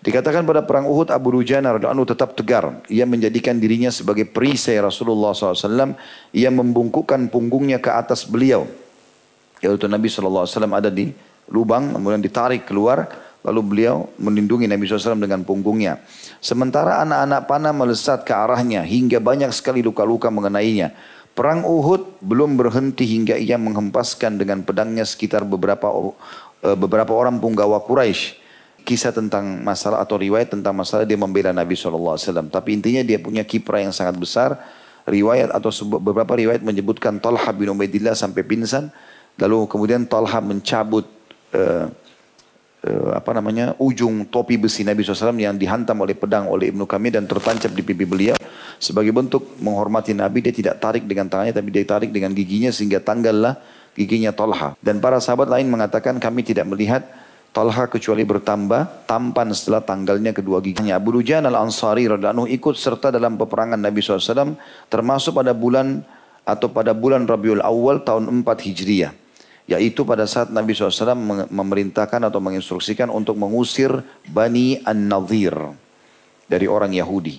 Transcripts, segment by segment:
Dikatakan pada perang Uhud, Abu Dujana radhiyallahu anhu tetap tegar. Ia menjadikan dirinya sebagai perisai Rasulullah SAW. Ia membungkukkan punggungnya ke atas beliau. Yaitu Nabi SAW ada di lubang, kemudian ditarik keluar. Lalu beliau melindungi Nabi SAW dengan punggungnya. Sementara anak-anak panah melesat ke arahnya hingga banyak sekali luka-luka mengenainya. Perang Uhud belum berhenti hingga ia menghempaskan dengan pedangnya sekitar beberapa orang punggawa Quraisy. Kisah tentang masalah atau riwayat tentang masalah dia membela Nabi SAW. Tapi intinya dia punya kiprah yang sangat besar. Riwayat atau beberapa riwayat menyebutkan Talha bin Ubaidillah sampai pingsan. Lalu kemudian Talha mencabut ujung topi besi Nabi SAW yang dihantam oleh pedang oleh Ibnu Kamir dan tertancap di pipi beliau. Sebagai bentuk menghormati Nabi, dia tidak tarik dengan tangannya tapi dia tarik dengan giginya sehingga tanggallah giginya Talha. Dan para sahabat lain mengatakan kami tidak melihat Talha kecuali bertambah tampan setelah tanggalnya kedua giginya. Abu Dujana al-Ansari radhiyallahu anhu ikut serta dalam peperangan Nabi SAW termasuk pada bulan Rabiul Awal tahun 4 Hijriah. Yaitu pada saat Nabi SAW memerintahkan atau menginstruksikan untuk mengusir Bani An-Nadhir dari orang Yahudi.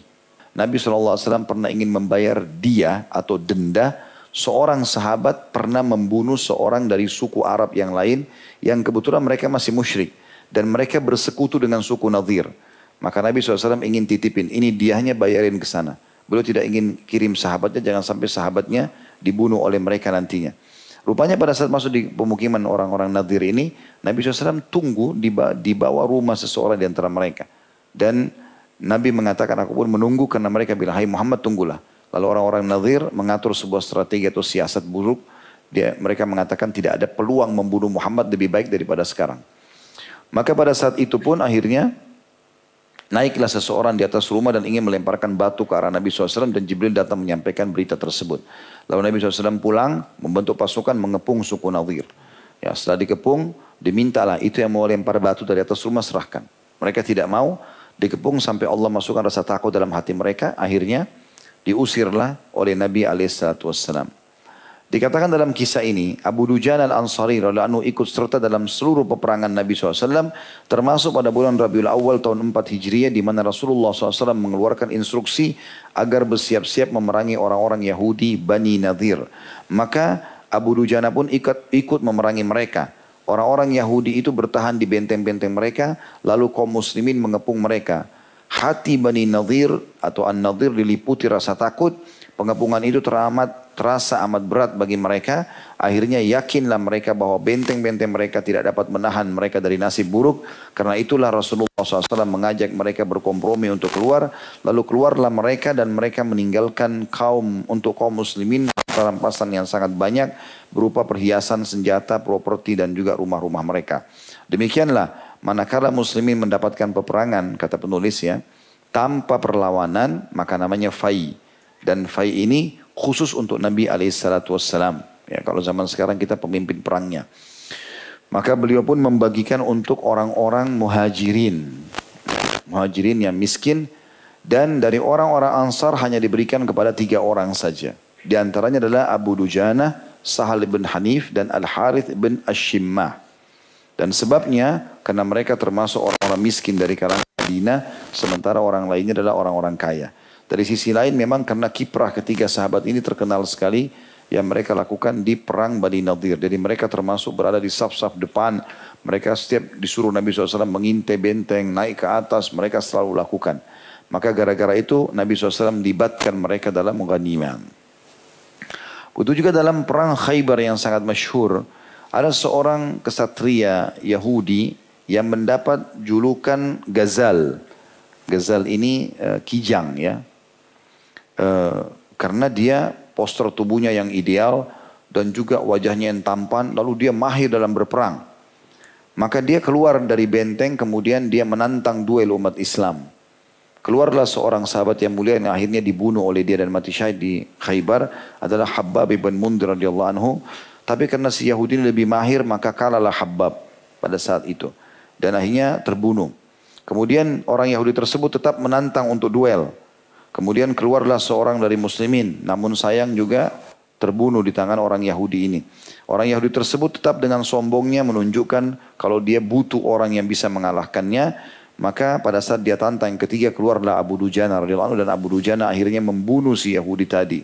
Nabi SAW pernah ingin membayar dia atau denda. Seorang sahabat pernah membunuh seorang dari suku Arab yang lain yang kebetulan mereka masih musyrik dan mereka bersekutu dengan suku Nadhir. Maka Nabi SAW ingin titipin, ini diahnya bayarin ke sana. Beliau tidak ingin kirim sahabatnya, jangan sampai sahabatnya dibunuh oleh mereka nantinya. Rupanya pada saat masuk di pemukiman orang-orang Nadhir ini, Nabi SAW tunggu di bawah rumah seseorang di antara mereka. Dan Nabi mengatakan, aku pun menunggu karena mereka bilang, hai Muhammad tunggulah. Lalu orang-orang Nadhir mengatur sebuah strategi atau siasat buruk. Mereka mengatakan tidak ada peluang membunuh Muhammad lebih baik daripada sekarang. Maka pada saat itu pun akhirnya naiklah seseorang di atas rumah dan ingin melemparkan batu ke arah Nabi SAW dan Jibril datang menyampaikan berita tersebut. Lalu Nabi SAW pulang membentuk pasukan mengepung suku Nadhir. Ya, setelah dikepung dimintalah itu yang mau lempar batu dari atas rumah serahkan. Mereka tidak mau, dikepung sampai Allah masukkan rasa takut dalam hati mereka. Akhirnya diusirlah oleh Nabi SAW. Dikatakan dalam kisah ini, Abu Dujana al-Ansari radhiyallahu anhu ikut serta dalam seluruh peperangan Nabi SAW, termasuk pada bulan Rabiul Awal tahun 4 Hijriah, di mana Rasulullah SAW mengeluarkan instruksi agar bersiap-siap memerangi orang-orang Yahudi Bani Nadhir. Maka Abu Dujana pun ikut memerangi mereka. Orang-orang Yahudi itu bertahan di benteng-benteng mereka, lalu kaum muslimin mengepung mereka. Hati Bani Nadhir atau An-Nadhir diliputi rasa takut. Pengepungan itu terasa amat berat bagi mereka. Akhirnya yakinlah mereka bahwa benteng-benteng mereka tidak dapat menahan mereka dari nasib buruk. Karena itulah Rasulullah SAW mengajak mereka berkompromi untuk keluar. Lalu keluarlah mereka dan mereka meninggalkan kaum muslimin rampasan yang sangat banyak berupa perhiasan, senjata, properti dan juga rumah-rumah mereka. Demikianlah manakala muslimin mendapatkan peperangan, kata penulis ya, tanpa perlawanan maka namanya fai. Dan fai ini khusus untuk Nabi SAW. Ya, kalau zaman sekarang kita pemimpin perangnya. Maka beliau pun membagikan untuk orang-orang muhajirin. Muhajirin yang miskin. Dan dari orang-orang Ansar hanya diberikan kepada 3 orang saja. Di antaranya adalah Abu Dujana, Sahal bin Hanif dan Al-Harith bin Ash-Shimmah. Dan sebabnya karena mereka termasuk orang-orang miskin dari kalangan Madinah. Sementara orang lainnya adalah orang-orang kaya. Dari sisi lain memang karena kiprah ketiga sahabat ini terkenal sekali yang mereka lakukan di perang Bani Nadhir. Jadi mereka termasuk berada di saf-saf depan. Mereka setiap disuruh Nabi SAW mengintai benteng, naik ke atas, mereka selalu lakukan. Maka gara-gara itu Nabi SAW melibatkan mereka dalam ghanimah. Begitu juga dalam perang Khaybar yang sangat masyhur, ada seorang kesatria Yahudi yang mendapat julukan Ghazal. Ghazal ini kijang ya. Karena dia postur tubuhnya yang ideal dan juga wajahnya yang tampan, lalu dia mahir dalam berperang. Maka dia keluar dari benteng, kemudian dia menantang duel umat Islam. Keluarlah seorang sahabat yang mulia yang akhirnya dibunuh oleh dia dan mati syahid di Khaybar adalah Habbab bin Mundhir radhiyallahu anhu. Tapi karena si Yahudi ini lebih mahir, maka kalahlah Habbab pada saat itu dan akhirnya terbunuh. Kemudian orang Yahudi tersebut tetap menantang untuk duel. Kemudian keluarlah seorang dari muslimin, namun sayang juga terbunuh di tangan orang Yahudi ini. Orang Yahudi tersebut tetap dengan sombongnya menunjukkan kalau dia butuh orang yang bisa mengalahkannya. Maka pada saat dia tantang yang ketiga keluarlah Abu Dujana radhiyallahu anhu, dan Abu Dujana akhirnya membunuh si Yahudi tadi.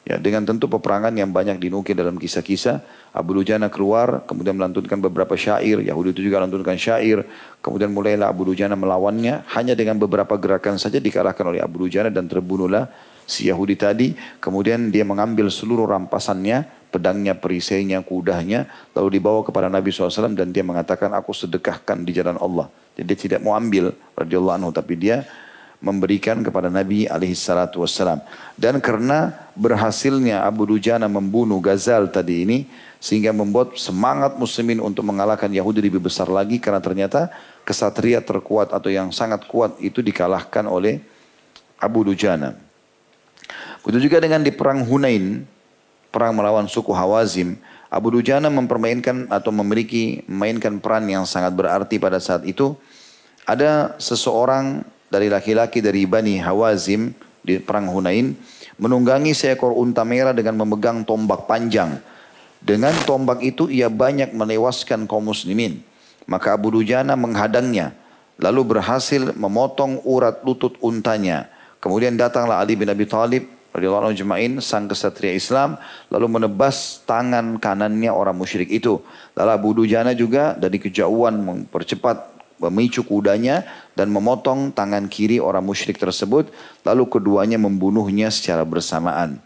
Ya, dengan tentu peperangan yang banyak dinukil dalam kisah-kisah. Abu Dujana keluar, kemudian melantunkan beberapa syair. Yahudi itu juga melantunkan syair. Kemudian mulailah Abu Dujana melawannya. Hanya dengan beberapa gerakan saja dikalahkan oleh Abu Dujana dan terbunuhlah si Yahudi tadi. Kemudian dia mengambil seluruh rampasannya, pedangnya, perisainya, kudanya, lalu dibawa kepada Nabi SAW dan dia mengatakan, aku sedekahkan di jalan Allah. Jadi dia tidak mau ambil radhiyallahu anhu, tapi dia memberikan kepada Nabi alaihissalatu wassalam. Dan karena berhasilnya Abu Dujana membunuh Ghazal tadi ini, sehingga membuat semangat muslimin untuk mengalahkan Yahudi lebih besar lagi, karena ternyata kesatria terkuat atau yang sangat kuat itu dikalahkan oleh Abu Dujana. Begitu juga dengan di perang Hunain, perang melawan suku Hawazim, Abu Dujana memainkan peran yang sangat berarti pada saat itu. Ada seseorang dari laki-laki dari Bani Hawazim di perang Hunain menunggangi seekor unta merah dengan memegang tombak panjang. Dengan tombak itu ia banyak menewaskan kaum muslimin. Maka Abu Dujana menghadangnya, lalu berhasil memotong urat lutut untanya. Kemudian datanglah Ali bin Abi Thalib radhiyallahu anhu ajma'in, sang kesatria Islam, lalu menebas tangan kanannya orang musyrik itu. Lalu Abu Dujana juga dari kejauhan mempercepat memicu kudanya dan memotong tangan kiri orang musyrik tersebut, lalu keduanya membunuhnya secara bersamaan.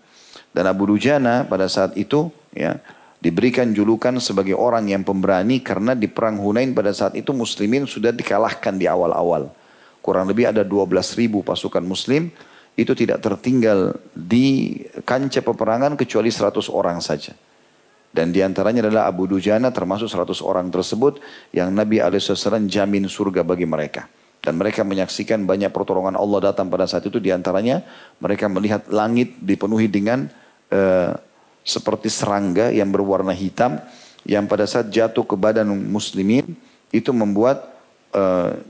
Dan Abu Dujana pada saat itu ya diberikan julukan sebagai orang yang pemberani, karena di perang Hunain pada saat itu muslimin sudah dikalahkan di awal-awal. Kurang lebih ada 12.000 pasukan muslim, itu tidak tertinggal di kancah peperangan kecuali 100 orang saja. Dan diantaranya adalah Abu Dujana termasuk 100 orang tersebut yang Nabi SAW jamin surga bagi mereka. Dan mereka menyaksikan banyak pertolongan Allah datang pada saat itu. Diantaranya mereka melihat langit dipenuhi dengan seperti serangga yang berwarna hitam, yang pada saat jatuh ke badan muslimin itu membuat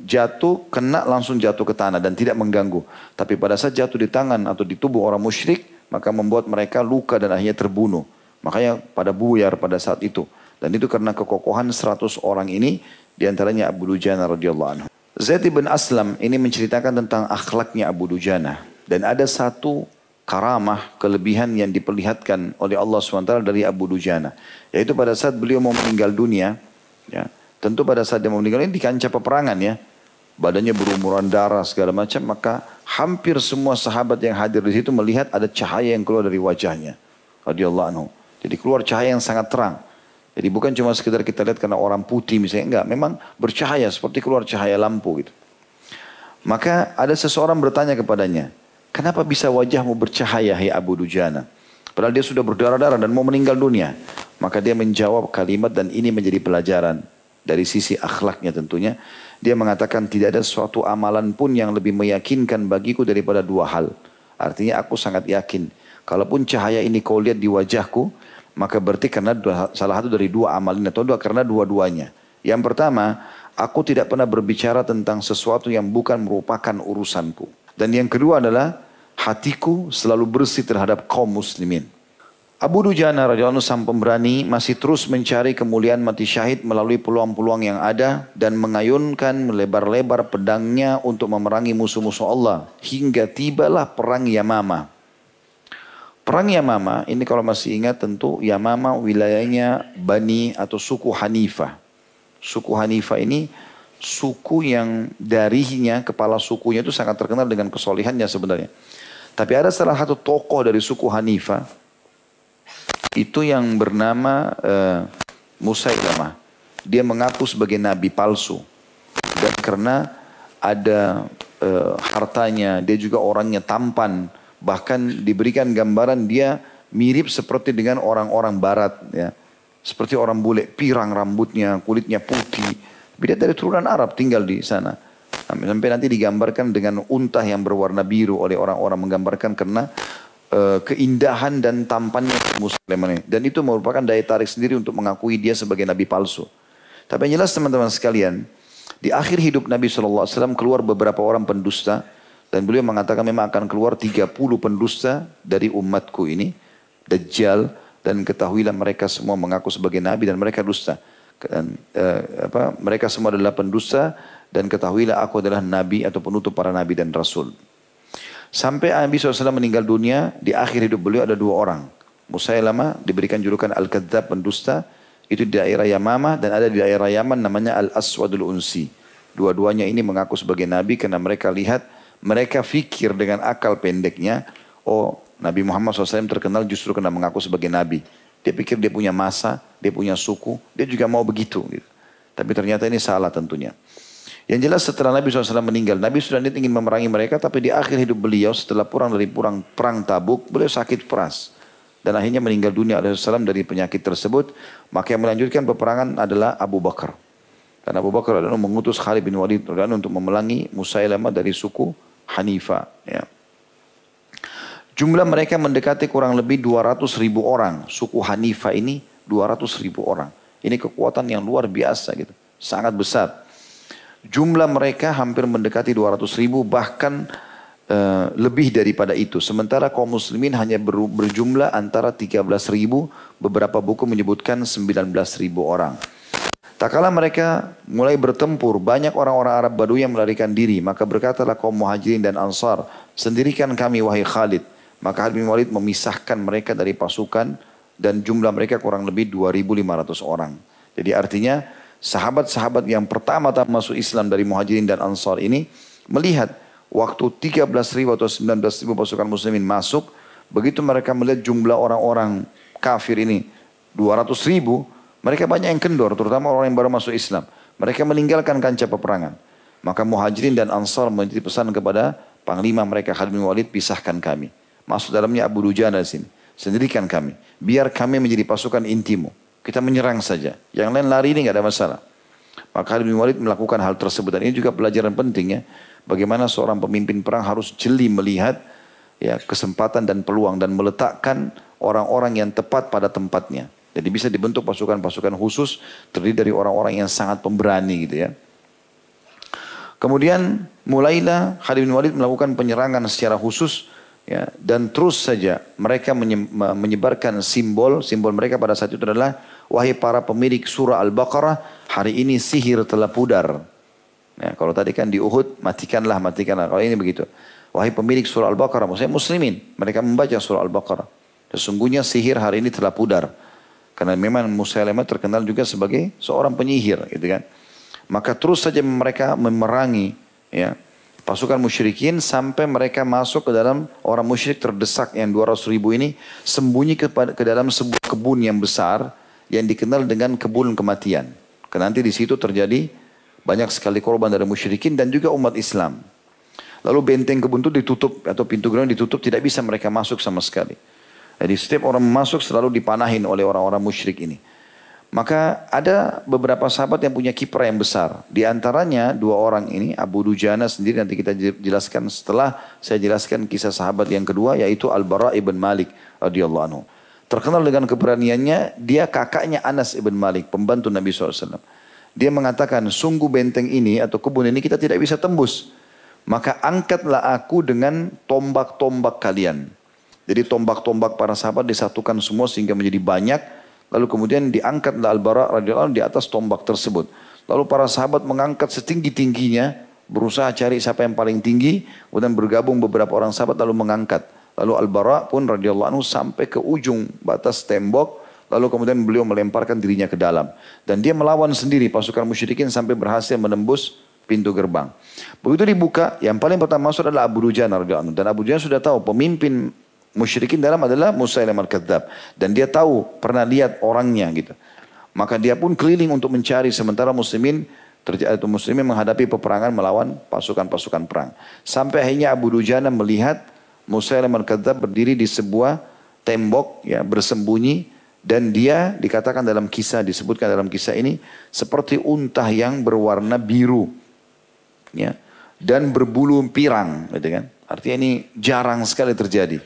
jatuh, kena langsung jatuh ke tanah dan tidak mengganggu. Tapi pada saat jatuh di tangan atau di tubuh orang musyrik, maka membuat mereka luka dan akhirnya terbunuh. Makanya pada buyar pada saat itu. Dan itu karena kekokohan 100 orang ini, diantaranya Abu Dujana radhiyallahu anhu. Zaid bin Aslam ini menceritakan tentang akhlaknya Abu Dujana. Dan ada satu karamah, kelebihan yang diperlihatkan oleh Allah SWT dari Abu Dujana. Yaitu pada saat beliau mau meninggal dunia, ya, tentu pada saat dia mau meninggal ini di kancah peperangan ya. Badannya berumuran darah segala macam, maka hampir semua sahabat yang hadir di situ melihat ada cahaya yang keluar dari wajahnya radhiyallahu anhu. Jadi keluar cahaya yang sangat terang. Jadi bukan cuma sekedar kita lihat karena orang putih misalnya, enggak. Memang bercahaya seperti keluar cahaya lampu gitu. Maka ada seseorang bertanya kepadanya, kenapa bisa wajahmu bercahaya hai Abu Dujana? Padahal dia sudah berdarah-darah dan mau meninggal dunia. Maka dia menjawab kalimat, dan ini menjadi pelajaran dari sisi akhlaknya tentunya. Dia mengatakan tidak ada suatu amalan pun yang lebih meyakinkan bagiku daripada dua hal. Artinya aku sangat yakin, kalaupun cahaya ini kau lihat di wajahku, maka berarti karena salah satu dari dua amal ini, atau karena dua-duanya. Yang pertama, aku tidak pernah berbicara tentang sesuatu yang bukan merupakan urusanku. Dan yang kedua adalah hatiku selalu bersih terhadap kaum muslimin. Abu Dujana radhiyallahu anhu sang pemberani masih terus mencari kemuliaan mati syahid melalui peluang-peluang yang ada, dan mengayunkan melebar-lebar pedangnya untuk memerangi musuh-musuh Allah hingga tibalah perang Yamamah. Perang Yamamah ini kalau masih ingat tentu Yamamah wilayahnya Bani atau suku Hanifah. Suku Hanifah ini suku yang darinya, kepala sukunya itu sangat terkenal dengan kesolehannya sebenarnya. Tapi ada salah satu tokoh dari suku Hanifah itu yang bernama Musailamah. Dia mengaku sebagai nabi palsu. Dan karena ada hartanya, dia juga orangnya tampan. Bahkan diberikan gambaran dia mirip seperti dengan orang-orang barat. Ya. Seperti orang bule, pirang rambutnya, kulitnya putih. Dia dari turunan Arab tinggal di sana. Sampai nanti digambarkan dengan unta yang berwarna biru oleh orang-orang, menggambarkan karena keindahan dan tampannya Muslim. Dan itu merupakan daya tarik sendiri untuk mengakui dia sebagai nabi palsu. Tapi yang jelas teman-teman sekalian, di akhir hidup Nabi SAW keluar beberapa orang pendusta. Dan beliau mengatakan memang akan keluar 30 pendusta dari umatku ini. Dajjal, dan ketahuilah mereka semua mengaku sebagai nabi dan mereka dusta. Dan, mereka semua adalah pendusta dan ketahuilah aku adalah nabi atau penutup para nabi dan rasul. Sampai Nabi SAW meninggal dunia, di akhir hidup beliau ada dua orang. Musailamah diberikan julukan Al-Kadzdzab, pendusta, itu di daerah Yamamah, dan ada di daerah Yaman namanya Al-Aswadul Unsi. Dua-duanya ini mengaku sebagai nabi karena mereka lihat, mereka fikir dengan akal pendeknya, oh Nabi Muhammad SAW terkenal justru karena mengaku sebagai nabi. Dia pikir dia punya masa, dia punya suku, dia juga mau begitu. Gitu. Tapi ternyata ini salah tentunya. Yang jelas setelah Nabi SAW meninggal, Nabi sudah ingin memerangi mereka, tapi di akhir hidup beliau setelah pulang dari perang Tabuk, beliau sakit keras. Dan akhirnya meninggal dunia alaihissalam dari penyakit tersebut. Maka yang melanjutkan peperangan adalah Abu Bakar. Dan Abu Bakar adalah mengutus Khalid bin Walid untuk memerangi Musailamah dari suku Hanifa. Ya. Jumlah mereka mendekati kurang lebih 200.000 orang. Suku Hanifa ini 200.000 orang. Ini kekuatan yang luar biasa gitu. Sangat besar. Jumlah mereka hampir mendekati 200.000 bahkan lebih daripada itu. Sementara kaum muslimin hanya berjumlah antara 13.000, beberapa buku menyebutkan 19.000 orang. Tak kala mereka mulai bertempur, banyak orang-orang Arab Badui yang melarikan diri. Maka berkatalah kaum Muhajirin dan Ansar, sendirikan kami wahai Khalid. Maka Khalid bin Walid memisahkan mereka dari pasukan dan jumlah mereka kurang lebih 2.500 orang. Jadi artinya sahabat-sahabat yang pertama-tama masuk Islam dari Muhajirin dan Ansar ini melihat waktu 13.000 atau 19.000 pasukan muslimin masuk, begitu mereka melihat jumlah orang-orang kafir ini 200.000, mereka banyak yang kendor, terutama orang yang baru masuk Islam. Mereka meninggalkan kancah peperangan. Maka Muhajirin dan Ansar menitip pesan kepada panglima mereka Khalid bin Walid, pisahkan kami. Masuk dalamnya Abu Dujana di sini, sendirikan kami, biar kami menjadi pasukan intimu. Kita menyerang saja. Yang lain lari ini nggak ada masalah. Maka Khalid bin Walid melakukan hal tersebut. Dan ini juga pelajaran penting ya. Bagaimana seorang pemimpin perang harus jeli melihat ya, kesempatan dan peluang. Dan meletakkan orang-orang yang tepat pada tempatnya. Jadi bisa dibentuk pasukan-pasukan khusus. Terdiri dari orang-orang yang sangat pemberani gitu ya. Kemudian mulailah Khalid bin Walid melakukan penyerangan secara khusus. Ya, dan terus saja mereka menyebarkan simbol mereka pada saat itu adalah, wahai para pemilik surah Al-Baqarah, hari ini sihir telah pudar. Ya, kalau tadi kan di Uhud, matikanlah. Kalau ini begitu. Wahai pemilik surah Al-Baqarah, maksudnya muslimin, mereka membaca surah Al-Baqarah. Sesungguhnya sihir hari ini telah pudar. Karena memang Musailamah terkenal juga sebagai seorang penyihir, gitu kan. Maka terus saja mereka memerangi, ya, pasukan musyrikin sampai mereka masuk ke dalam, orang musyrik terdesak yang 200.000 ini sembunyi ke dalam sebuah kebun yang besar yang dikenal dengan kebun kematian. Karena nanti di situ terjadi banyak sekali korban dari musyrikin dan juga umat Islam. Lalu benteng kebun itu ditutup atau pintu gerbang ditutup, tidak bisa mereka masuk sama sekali. Jadi setiap orang masuk selalu dipanahin oleh orang-orang musyrik ini. Maka ada beberapa sahabat yang punya kiprah yang besar. Di antaranya dua orang ini, Abu Dujana sendiri, nanti kita jelaskan setelah saya jelaskan kisah sahabat yang kedua, yaitu Al-Bara ibn Malik radhiyallahu anhu. Terkenal dengan keberaniannya, dia kakaknya Anas ibn Malik, pembantu Nabi SAW. Dia mengatakan, sungguh benteng ini atau kebun ini kita tidak bisa tembus. Maka angkatlah aku dengan tombak-tombak kalian. Jadi tombak-tombak para sahabat disatukan semua sehingga menjadi banyak. Lalu kemudian diangkatlah Al-Bara radhiyallahu anhu di atas tombak tersebut. Lalu para sahabat mengangkat setinggi-tingginya, berusaha cari siapa yang paling tinggi, kemudian bergabung beberapa orang sahabat lalu mengangkat. Lalu Al-Bara pun radhiyallahu anhu sampai ke ujung batas tembok, lalu kemudian beliau melemparkan dirinya ke dalam. Dan dia melawan sendiri pasukan musyrikin sampai berhasil menembus pintu gerbang. Begitu dibuka, yang paling pertama masuk adalah Abu Dujana radhiyallahu anhu. Dan Abu Dujana sudah tahu pemimpin musyrikin dalam adalah Musailamah Al-Kadzdzab. Dan dia tahu, pernah lihat orangnya gitu. Maka dia pun keliling untuk mencari sementara muslimin menghadapi peperangan melawan pasukan-pasukan perang. Sampai akhirnya Abu Dujana melihat Musailamah Al-Kadzdzab berdiri di sebuah tembok ya, bersembunyi, dan dia dikatakan dalam kisah, disebutkan dalam kisah ini seperti unta yang berwarna biru ya, dan berbulu pirang gitu kan. Artinya ini jarang sekali terjadi.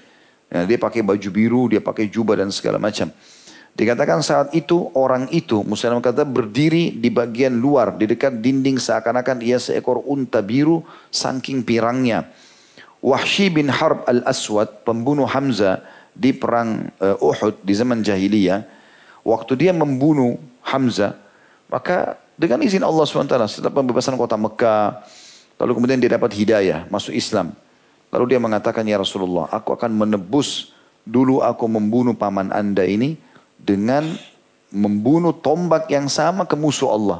Ya, dia pakai baju biru, dia pakai jubah dan segala macam. Dikatakan saat itu orang itu Musailamah kata berdiri di bagian luar di dekat dinding seakan-akan ia seekor unta biru saking pirangnya. Wahsy bin Harb al-Aswad, pembunuh Hamzah di perang Uhud di zaman jahiliyah, waktu dia membunuh Hamzah, maka Dengan izin Allah SWT setelah pembebasan kota Mekah. Lalu kemudian dia dapat hidayah, masuk Islam. Lalu dia mengatakan, ya Rasulullah, aku akan menebus dulu aku membunuh paman anda ini dengan membunuh tombak yang sama ke musuh Allah.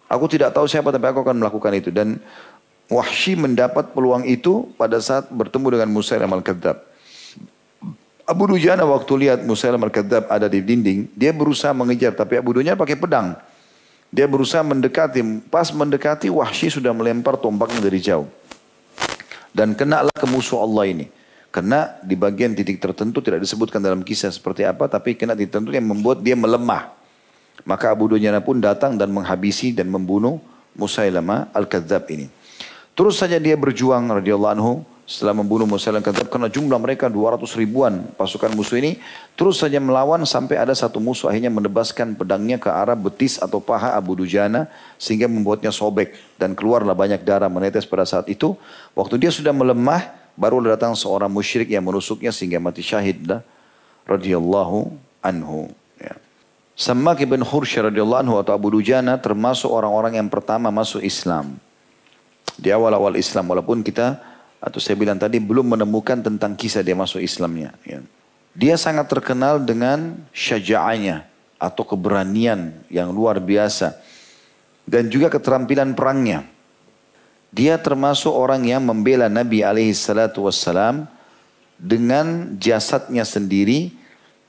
Aku tidak tahu siapa tapi aku akan melakukan itu. Dan Wahsy mendapat peluang itu pada saat bertemu dengan Musailamah al-Kadzab. Abu Dujana waktu lihat Musailamah al-Kadzab ada di dinding, dia berusaha mengejar tapi Abu Dujana pakai pedang. Dia berusaha mendekati, pas mendekati Wahsy sudah melempar tombaknya dari jauh. Dan kenalah ke musuh Allah ini. Kena di bagian titik tertentu tidak disebutkan dalam kisah seperti apa, tapi kena titik tertentu yang membuat dia melemah. Maka Abu Dujana pun datang dan menghabisi dan membunuh Musailamah al-Kadzab ini. Terus saja dia berjuang radhiyallahu anhu setelah membunuh Musailamah al-Kadzab karena jumlah mereka 200 ribuan pasukan musuh ini. Terus saja melawan sampai ada satu musuh akhirnya menebaskan pedangnya ke arah betis atau paha Abu Dujana sehingga membuatnya sobek dan keluarlah banyak darah menetes pada saat itu. Waktu dia sudah melemah baru datang seorang musyrik yang menusuknya sehingga mati syahid radhiyallahu anhu. Ya. Sammak ibn Khursyid radhiyallahu anhu atau Abu Dujana termasuk orang-orang yang pertama masuk Islam. Di awal-awal Islam walaupun kita atau saya bilang tadi belum menemukan tentang kisah dia masuk Islamnya. Ya. Dia sangat terkenal dengan syaja'anya atau keberanian yang luar biasa. Dan juga keterampilan perangnya. Dia termasuk orang yang membela Nabi SAW dengan jasadnya sendiri.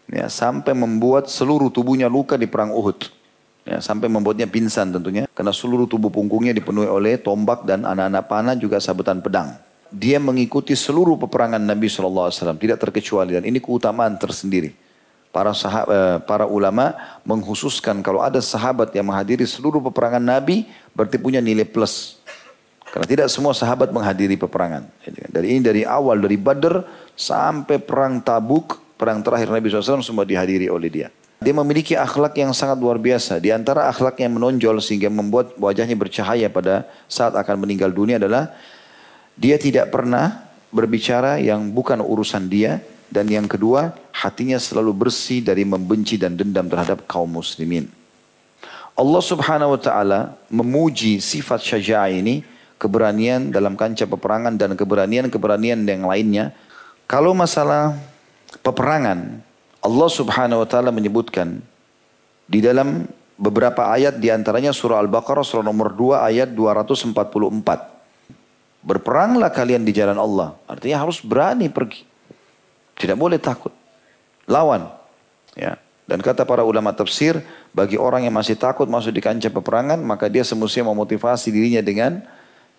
Ya, sampai membuat seluruh tubuhnya luka di perang Uhud. Ya, sampai membuatnya pingsan tentunya. Karena seluruh tubuh punggungnya dipenuhi oleh tombak dan anak-anak panah juga sabetan pedang. Dia mengikuti seluruh peperangan Nabi SAW. Tidak terkecuali. Dan ini keutamaan tersendiri. Para ulama menghususkan kalau ada sahabat yang menghadiri seluruh peperangan Nabi. Berarti punya nilai plus. Karena tidak semua sahabat menghadiri peperangan. Dari awal, dari Badr sampai perang Tabuk. Perang terakhir Nabi SAW semua dihadiri oleh dia. Dia memiliki akhlak yang sangat luar biasa. Di antara akhlak yang menonjol sehingga membuat wajahnya bercahaya pada saat akan meninggal dunia adalah dia tidak pernah berbicara yang bukan urusan dia. Dan yang kedua, hatinya selalu bersih dari membenci dan dendam terhadap kaum muslimin. Allah Subhanahu wa taala memuji sifat syaja'ah ini, keberanian dalam kancah peperangan dan keberanian-keberanian yang lainnya. Kalau masalah peperangan, Allah Subhanahu wa taala menyebutkan di dalam beberapa ayat di antaranya surah Al-Baqarah surah nomor 2 ayat 244. Berperanglah kalian di jalan Allah. Artinya harus berani pergi. Tidak boleh takut. Lawan. Ya. Dan kata para ulama tafsir, bagi orang yang masih takut masuk di kancah peperangan, maka dia semestinya memotivasi dirinya dengan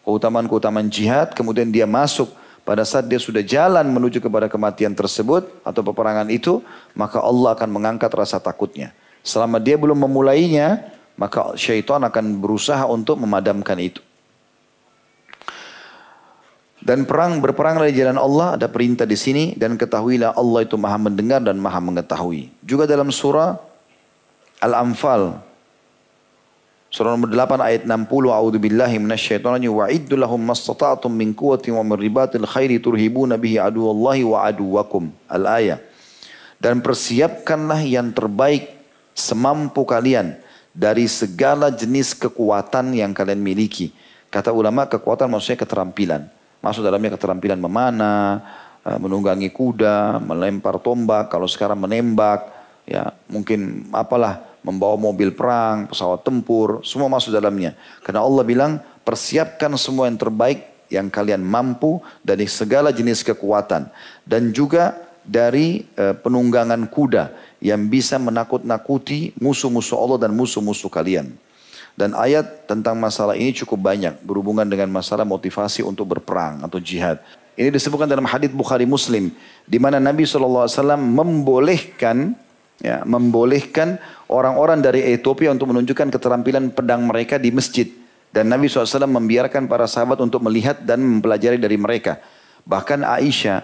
keutamaan-keutamaan jihad, kemudian dia masuk. Pada saat dia sudah jalan menuju kepada kematian tersebut atau peperangan itu, maka Allah akan mengangkat rasa takutnya. Selama dia belum memulainya, maka syaitan akan berusaha untuk memadamkan itu. Dan berperang di jalan Allah ada perintah di sini dan ketahuilah Allah itu Maha mendengar dan Maha mengetahui. Juga dalam surah Al-Anfal surah nomor 8 ayat 60, a'udzubillahi minasyaitonir rajim, wa'iddu lahum mastata'tum min quwwatin wa min ribatil khairi turhibuna bihi aduwallahi wa aduwakum. Al-ayah. Dan persiapkanlah yang terbaik semampu kalian dari segala jenis kekuatan yang kalian miliki. Kata ulama kekuatan maksudnya keterampilan. Masuk dalamnya keterampilan memanah, menunggangi kuda, melempar tombak, kalau sekarang menembak, ya mungkin apalah, membawa mobil perang, pesawat tempur, semua masuk dalamnya. Karena Allah bilang, persiapkan semua yang terbaik yang kalian mampu dari segala jenis kekuatan. Dan juga dari penunggangan kuda yang bisa menakut-nakuti musuh-musuh Allah dan musuh-musuh kalian. Dan ayat tentang masalah ini cukup banyak berhubungan dengan masalah motivasi untuk berperang atau jihad. Ini disebutkan dalam hadits Bukhari Muslim, di mana Nabi SAW membolehkan orang-orang dari Ethiopia untuk menunjukkan keterampilan pedang mereka di masjid. Dan Nabi SAW membiarkan para sahabat untuk melihat dan mempelajari dari mereka. Bahkan Aisyah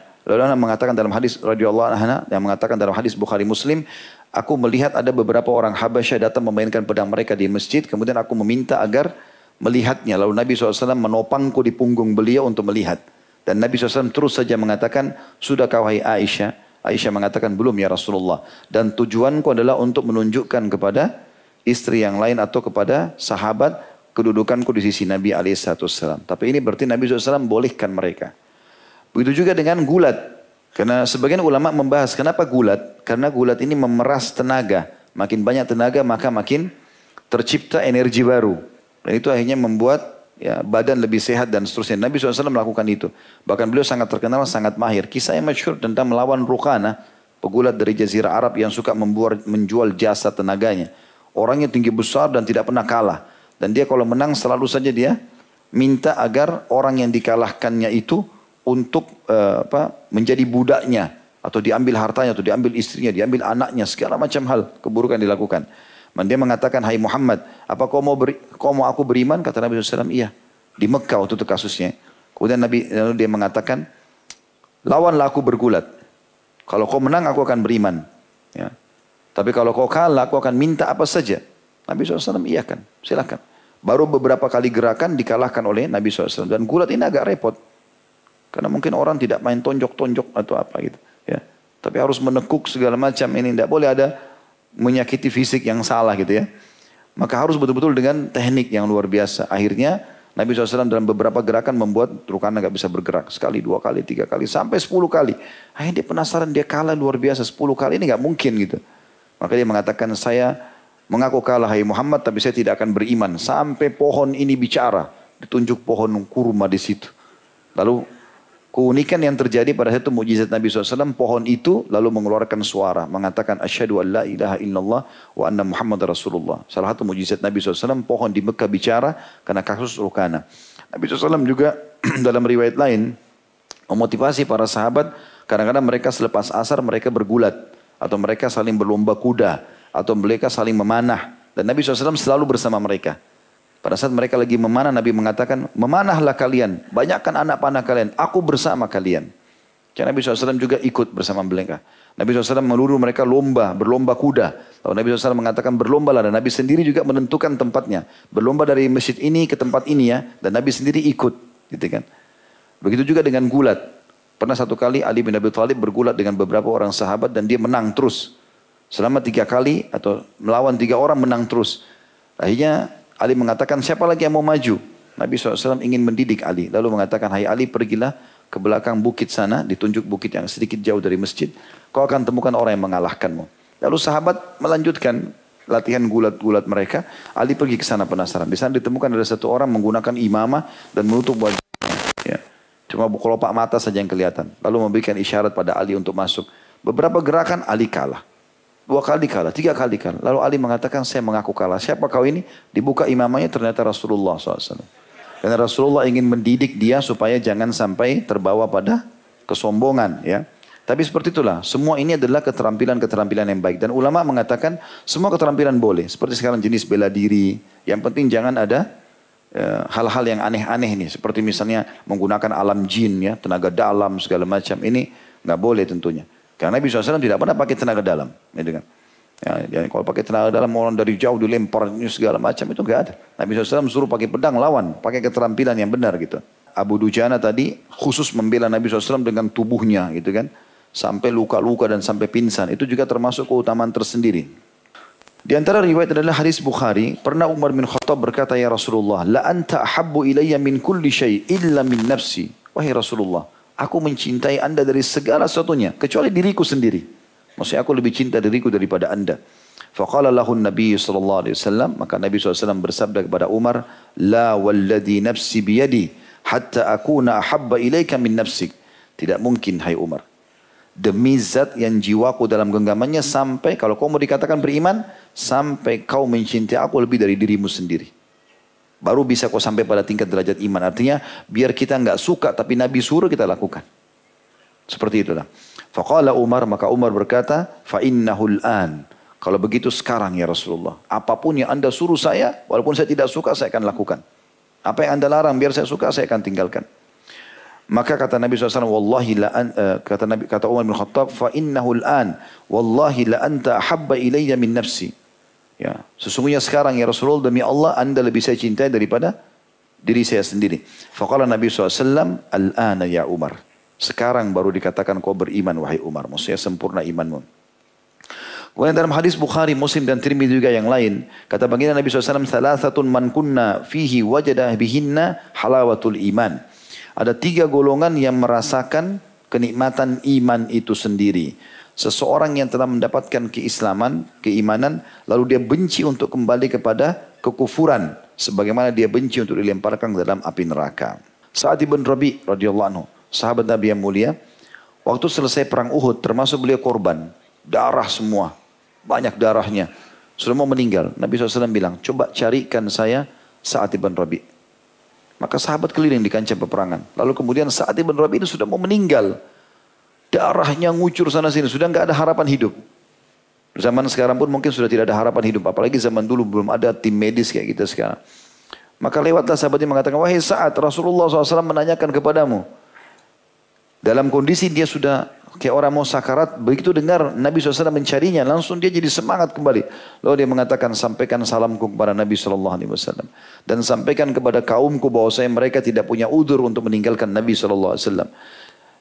mengatakan dalam hadis radhiyallahu anha yang mengatakan dalam hadis Bukhari Muslim, aku melihat ada beberapa orang Habasyah datang memainkan pedang mereka di masjid, kemudian aku meminta agar melihatnya. Lalu Nabi SAW menopangku di punggung beliau untuk melihat. Dan Nabi SAW terus saja mengatakan, sudahkah wahai Aisyah? Aisyah mengatakan belum ya Rasulullah. Dan tujuanku adalah untuk menunjukkan kepada istri yang lain atau kepada sahabat kedudukanku di sisi Nabi SAW. Tapi ini berarti Nabi SAW bolehkan mereka. Begitu juga dengan gulat. Karena sebagian ulama membahas kenapa gulat? Karena gulat ini memeras tenaga. Makin banyak tenaga maka makin tercipta energi baru. Dan itu akhirnya membuat ya, badan lebih sehat dan seterusnya. Nabi SAW melakukan itu. Bahkan beliau sangat terkenal, sangat mahir. Kisah yang masyhur tentang melawan Rukana, pegulat dari Jazirah Arab yang suka menjual jasa tenaganya. Orangnya tinggi besar dan tidak pernah kalah. Dan dia kalau menang selalu saja dia minta agar orang yang dikalahkannya itu untuk menjadi budaknya. Atau diambil hartanya, atau diambil istrinya, diambil anaknya. Segala macam hal keburukan dilakukan. Dan dia mengatakan, hai Muhammad, apa kau mau aku beriman? Kata Nabi SAW, iya. Di Mekah waktu itu kasusnya. Kemudian lalu dia mengatakan, lawanlah aku bergulat. Kalau kau menang aku akan beriman. Ya. Tapi kalau kau kalah aku akan minta apa saja. Nabi SAW iyakan, silakan. Baru beberapa kali gerakan dikalahkan oleh Nabi SAW. Dan gulat ini agak repot. Karena mungkin orang tidak main tonjok-tonjok atau apa gitu. Ya. Tapi harus menekuk segala macam ini. Tidak boleh ada menyakiti fisik yang salah gitu ya. Maka harus betul-betul dengan teknik yang luar biasa. Akhirnya Nabi SAW dalam beberapa gerakan membuat Rukana gak bisa bergerak. Sekali, 2 kali, 3 kali, sampai 10 kali. Akhirnya dia penasaran, dia kalah luar biasa 10 kali, ini gak mungkin gitu. Maka dia mengatakan, saya mengaku kalah hai Muhammad, tapi saya tidak akan beriman. Sampai pohon ini bicara. Ditunjuk pohon kurma di situ. Lalu keunikan yang terjadi pada satu mukjizat Nabi SAW, pohon itu lalu mengeluarkan suara. Mengatakan, asyhadu an la ilaha illallah wa anna Muhammad Rasulullah. Salah satu mukjizat Nabi SAW, pohon di Mekah bicara karena kasus Rukana. Nabi SAW juga dalam riwayat lain, memotivasi para sahabat, kadang-kadang mereka selepas asar mereka bergulat. Atau mereka saling berlomba kuda. Atau mereka saling memanah. Dan Nabi SAW selalu bersama mereka. Pada saat mereka lagi memanah, Nabi mengatakan, memanahlah kalian, banyakkan anak panah kalian, aku bersama kalian. Karena Nabi SAW juga ikut bersama mereka. Nabi SAW menuduh mereka berlomba kuda. Lalu Nabi SAW mengatakan berlombalah, dan Nabi sendiri juga menentukan tempatnya. Berlomba dari masjid ini ke tempat ini ya, dan Nabi sendiri ikut. Gitu kan. Begitu juga dengan gulat. Pernah satu kali Ali bin Abi Thalib bergulat dengan beberapa orang sahabat, dan dia menang terus. Selama 3 kali, atau melawan 3 orang menang terus. Akhirnya Ali mengatakan, siapa lagi yang mau maju? Nabi SAW ingin mendidik Ali. Lalu mengatakan, hai Ali, pergilah ke belakang bukit sana. Ditunjuk bukit yang sedikit jauh dari masjid. Kau akan temukan orang yang mengalahkanmu. Lalu sahabat melanjutkan latihan gulat-gulat mereka. Ali pergi ke sana penasaran. Di sana ditemukan ada satu orang menggunakan imamah dan menutup wajahnya. Ya. Cuma kelopak mata saja yang kelihatan. Lalu memberikan isyarat pada Ali untuk masuk. Beberapa gerakan Ali kalah. 2 kali kalah, 3 kali kalah. Lalu Ali mengatakan, saya mengaku kalah. Siapa kau ini? Dibuka imamahnya, ternyata Rasulullah SAW. Karena Rasulullah ingin mendidik dia supaya jangan sampai terbawa pada kesombongan. Ya. Tapi seperti itulah. Semua ini adalah keterampilan-keterampilan yang baik. Dan ulama mengatakan semua keterampilan boleh. Seperti sekarang jenis bela diri. Yang penting jangan ada hal-hal yang aneh-aneh nih. Seperti misalnya menggunakan alam jin, ya, tenaga dalam segala macam. Ini nggak boleh tentunya. Karena Nabi SAW tidak pernah pakai tenaga dalam. Gitu kan. Ya, kalau pakai tenaga dalam orang dari jauh dilempar segala macam itu enggak ada. Nabi SAW suruh pakai pedang lawan. Pakai keterampilan yang benar gitu. Abu Dujana tadi khusus membela Nabi SAW dengan tubuhnya gitu kan. Sampai luka-luka dan sampai pingsan. Itu juga termasuk keutamaan tersendiri. Di antara riwayat adalah hadis Bukhari. Pernah Umar bin Khattab berkata, ya Rasulullah, la anta ahabbu ilayya min kulli syai' illa min nafsi. Wahai Rasulullah, aku mencintai anda dari segala sesuatunya, kecuali diriku sendiri. Maksudnya aku lebih cinta diriku daripada anda. Faqala lahu Nabi SAW, maka Nabi SAW bersabda kepada Umar, la walladhi nafsi biyadi, hatta akuna ahabba ilaika min nafsik. Tidak mungkin, hai Umar. Demi zat yang jiwaku dalam genggamannya, sampai, kalau kau mau dikatakan beriman, sampai kau mencintai aku lebih dari dirimu sendiri. Baru bisa kau sampai pada tingkat derajat iman. Artinya biar kita enggak suka tapi Nabi suruh kita lakukan. Seperti itulah. Faqala Umar, maka Umar berkata, fa innahul an. Kalau begitu sekarang ya Rasulullah. Apapun yang anda suruh saya, walaupun saya tidak suka saya akan lakukan. Apa yang anda larang biar saya suka saya akan tinggalkan. Maka kata Nabi SAW, wallahi la an, kata Umar bin Khattab, fa innahul an. Wallahi la anta ahabba ilayya min nafsi. Ya, sesungguhnya sekarang ya Rasulullah, demi Allah anda lebih saya cintai daripada diri saya sendiri. Faqala Nabi SAW, al-ana ya Umar. Sekarang baru dikatakan kau beriman wahai Umar. Maksudnya sempurna imanmu. Kemudian dalam hadis Bukhari, Muslim dan Tirmidzi juga yang lain, kata baginda Nabi SAW, "Thalathatun man kunna fihi wajada bihinna halawatul iman." Ada 3 golongan yang merasakan kenikmatan iman itu sendiri. Seseorang yang telah mendapatkan keimanan, lalu dia benci untuk kembali kepada kekufuran, sebagaimana dia benci untuk dilemparkan ke dalam api neraka. Sa'ad ibn Rabi radhiyallahu anhu, sahabat Nabi yang mulia, waktu selesai perang Uhud, termasuk beliau korban, darah semua, banyak darahnya, sudah mau meninggal. Nabi SAW bilang, coba carikan saya Sa'ad ibn Rabi. Maka sahabat keliling di kancah peperangan. Lalu kemudian Sa'ad ibn Rabi itu sudah mau meninggal. Darahnya ngucur sana sini, sudah nggak ada harapan hidup. Zaman sekarang pun mungkin sudah tidak ada harapan hidup. Apalagi zaman dulu belum ada tim medis kayak kita sekarang. Maka lewatlah sahabat yang mengatakan, wahai Sa'ad, Rasulullah SAW menanyakan kepadamu. Dalam kondisi dia sudah kayak orang mau sakarat, begitu dengar Nabi SAW mencarinya, langsung dia jadi semangat kembali. Lalu dia mengatakan, sampaikan salamku kepada Nabi SAW. Dan sampaikan kepada kaumku bahwasanya mereka tidak punya udzur untuk meninggalkan Nabi SAW.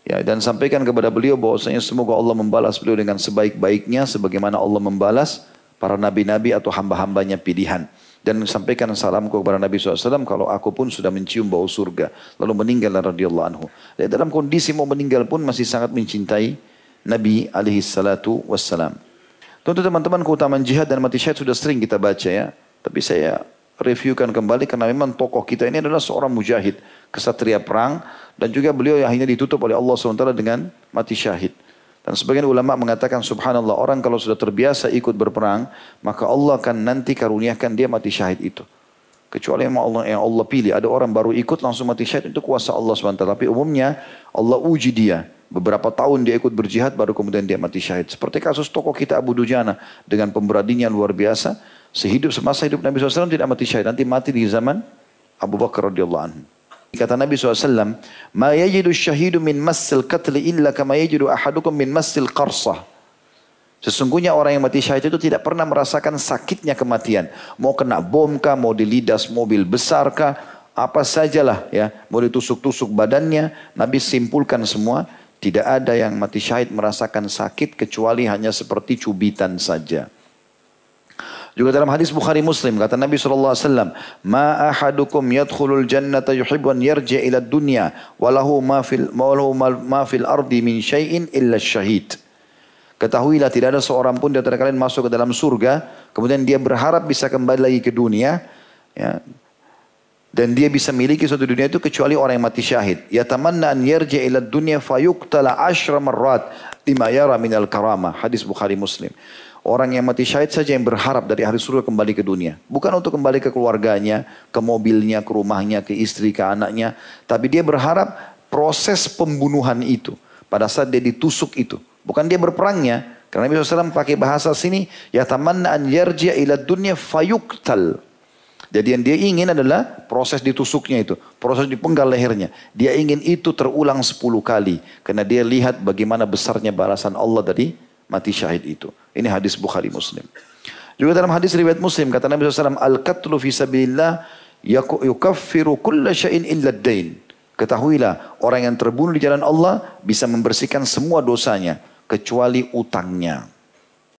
Ya, dan sampaikan kepada beliau bahwasanya semoga Allah membalas beliau dengan sebaik-baiknya, sebagaimana Allah membalas para nabi-nabi atau hamba-hambanya pilihan. Dan sampaikan salamku kepada Nabi SAW kalau aku pun sudah mencium bau surga. Lalu meninggal radhiyallahu anhu. Dan dalam kondisi mau meninggal pun masih sangat mencintai Nabi SAW. Tentu teman-teman, keutamaan jihad dan mati syahid sudah sering kita baca ya. Tapi saya reviewkan kembali karena memang tokoh kita ini adalah seorang mujahid, kesatria perang. Dan juga beliau yang akhirnya ditutup oleh Allah SWT dengan mati syahid. Dan sebagian ulama mengatakan subhanallah, orang kalau sudah terbiasa ikut berperang, maka Allah akan nanti karuniakan dia mati syahid itu. Kecuali yang Allah pilih. Ada orang baru ikut langsung mati syahid, itu kuasa Allah SWT. Tapi umumnya Allah uji dia. Beberapa tahun dia ikut berjihad baru kemudian dia mati syahid. Seperti kasus tokoh kita Abu Dujana dengan pemberaninya luar biasa. Semasa hidup Nabi SAW tidak mati syahid. Nanti mati di zaman Abu Bakar radhiyallahu anhu. Kata Nabi SAW, "Ma yajidu syahidu min massil qatli illa kama yajidu ahadukum min massil qarsah." Sesungguhnya orang yang mati syahid itu tidak pernah merasakan sakitnya kematian. Mau kena bom kah, mau dilidas mobil besar kah, apa sajalah ya, mau ditusuk-tusuk badannya. Nabi simpulkan semua, tidak ada yang mati syahid merasakan sakit kecuali hanya seperti cubitan saja. Juga dalam hadis Bukhari Muslim kata Nabi SAW, "Ma ahadukum yadkhulul jannata yuhibbu an yarji' ila dunya walahu ma fil ardi min syai'in illa syahid." Ketahuilah tidak ada seorang pun di antara kalian masuk ke dalam surga kemudian dia berharap bisa kembali lagi ke dunia ya, dan dia bisa miliki suatu dunia itu kecuali orang yang mati syahid. Yatamanna an yarji' ila dunya fayuqtala 10 marrat lima yara minal karamah. Hadis Bukhari Muslim. Orang yang mati syahid saja yang berharap dari ahli surga kembali ke dunia. Bukan untuk kembali ke keluarganya, ke mobilnya, ke rumahnya, ke istri, ke anaknya. Tapi dia berharap proses pembunuhan itu. Pada saat dia ditusuk itu. Bukan dia berperangnya. Karena Nabi SAW pakai bahasa sini. Yatamanna an yarji'a ila dunya fayuqtal. Jadi yang dia ingin adalah proses ditusuknya itu. Proses dipenggal lehernya. Dia ingin itu terulang 10 kali. Karena dia lihat bagaimana besarnya balasan Allah dari mati syahid itu. Ini hadis Bukhari Muslim. Juga dalam hadis riwayat Muslim kata Nabi SAW, "Al-qatlu fi sabilillah yukaffiru kulla syai'in illa ad-dain." Ketahuilah, orang yang terbunuh di jalan Allah bisa membersihkan semua dosanya kecuali utangnya.